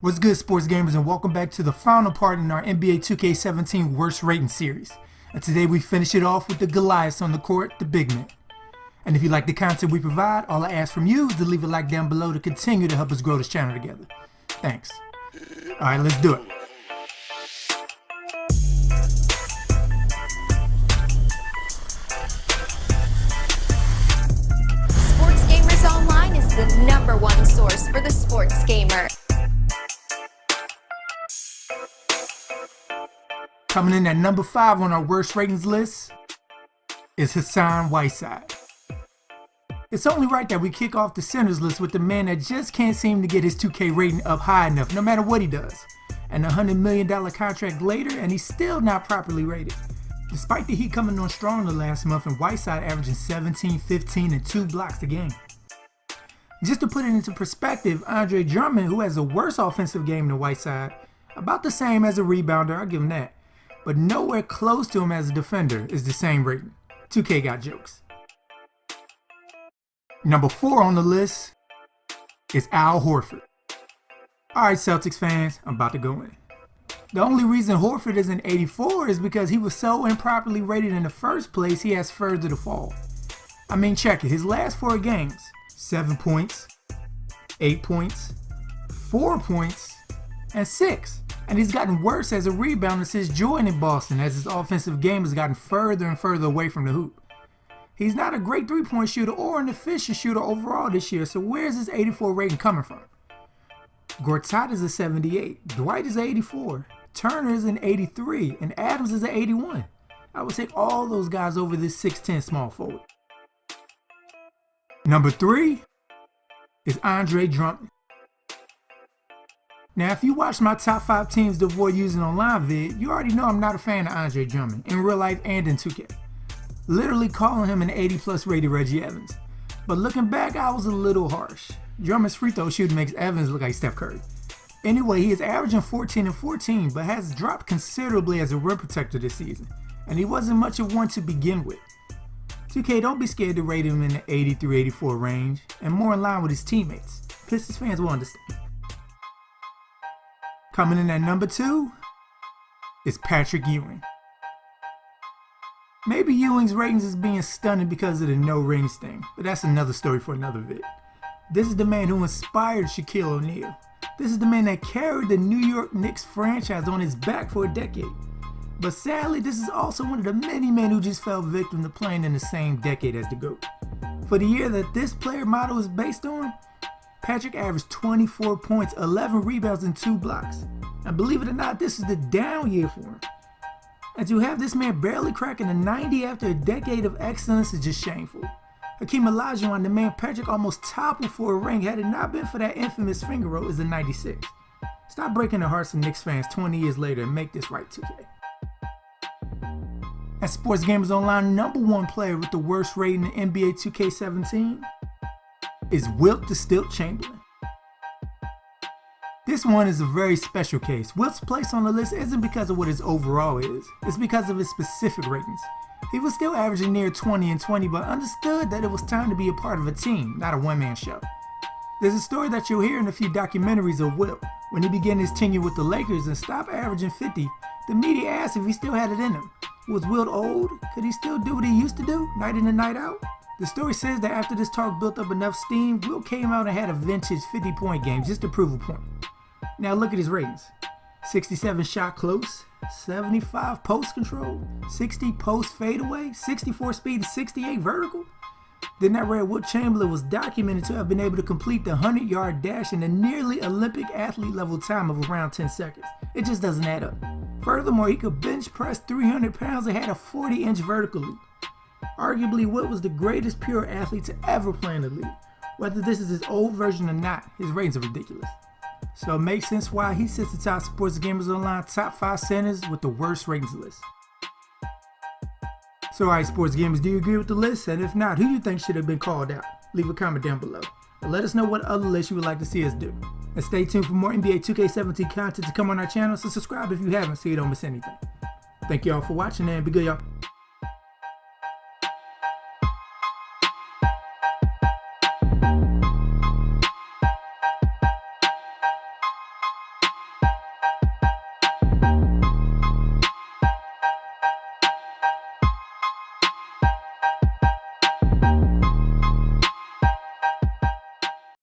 What's good, sports gamers, and welcome back to the final part in our NBA 2K17 worst rating series. And today we finish it off with the Goliaths on the court, the big men. And if you like the content we provide, all I ask from you is to leave a like down below to continue to help us grow this channel together. Thanks. Alright, let's do it. Sports Gamers Online is the #1 source for the sports gamer. Coming in at number 5 on our worst ratings list is Hassan Whiteside. It's only right that we kick off the centers list with the man that just can't seem to get his 2K rating up high enough no matter what he does. And a $100 million contract later, and he's still not properly rated. Despite the Heat coming on strong the last month and Whiteside averaging 17, 15, and 2 blocks a game. Just to put it into perspective, Drummond, who has a worse offensive game than Whiteside, about the same as a rebounder, I'll give him that, but nowhere close to him as a defender, is the same rating. 2K got jokes. Number 4 on the list is Horford. Alright, Celtics fans, I'm about to go in. The only reason Horford isn't 84 is because he was so improperly rated in the first place, he has further to fall. I mean, check it, his last 4 games, 7 points, 8 points, 4 points, and 6. And he's gotten worse as a rebounder since joining Boston, as his offensive game has gotten further and further away from the hoop. He's not a great three-point shooter or an efficient shooter overall this year, so where's his 84 rating coming from? Gortat is a 78, Dwight is an 84, Turner is an 83, and Adams is an 81. I would take all those guys over this 6'10 small forward. Number 3 is Drummond. Now, if you watch my top 5 teams to avoid using online vid, you already know I'm not a fan of Drummond, in real life and in 2K. Literally calling him an 80+ rated Reggie Evans. But looking back, I was a little harsh. Drummond's free throw shooting makes Evans look like Steph Curry. Anyway, he is averaging 14 and 14, but has dropped considerably as a rim protector this season, and he wasn't much of one to begin with. 2K, don't be scared to rate him in the 83-84 range, and more in line with his teammates. Pistons fans will understand. Coming in at number 2 is Ewing. Maybe Ewing's ratings is being stunning because of the no rings thing, but that's another story for another vid. This is the man who inspired Shaquille O'Neal. This is the man that carried the New York Knicks franchise on his back for a decade. But sadly, this is also one of the many men who just fell victim to playing in the same decade as the GOAT. For the year that this player model is based on, Patrick averaged 24 points, 11 rebounds, and 2 blocks. And believe it or not, this is the down year for him. And to have this man barely cracking a 90 after a decade of excellence is just shameful. Hakeem Olajuwon, the man Patrick almost toppled for a ring had it not been for that infamous finger roll, is a 96. Stop breaking the hearts of Knicks fans 20 years later and make this right, 2K. As Sports Gamers Online #1 player with the worst rating in NBA 2K17 is Wilt the Stilt Chamberlain. This one is a very special case. Wilt's place on the list isn't because of what his overall is, it's because of his specific ratings. He was still averaging near 20 and 20, but understood that it was time to be a part of a team, not a one-man show. There's a story that you'll hear in a few documentaries of Wilt. When he began his tenure with the Lakers and stopped averaging 50, the media asked if he still had it in him. Was Wilt old? Could he still do what he used to do, night in and night out? The story says that after this talk built up enough steam, Wilt came out and had a vintage 50-point game just to prove a point. Now look at his ratings. 67 shot close, 75 post control, 60 post fadeaway, 64 speed, 68 vertical. Then that read Wilt Chamberlain was documented to have been able to complete the 100-yard dash in a nearly Olympic athlete level time of around 10 seconds. It just doesn't add up. Furthermore, he could bench press 300 pounds and had a 40-inch vertical leap. Arguably, Wilt was the greatest pure athlete to ever play in the league. Whether this is his old version or not, his ratings are ridiculous. So it makes sense why he sits atop Sports Gamers Online top 5 centers with the worst ratings list. So alright, sports gamers, do you agree with the list? And if not, who do you think should have been called out? Leave a comment down below. And let us know what other lists you would like to see us do. And stay tuned for more NBA 2K17 content to come on our channel, so subscribe if you haven't so you don't miss anything. Thank you all for watching and be good, y'all.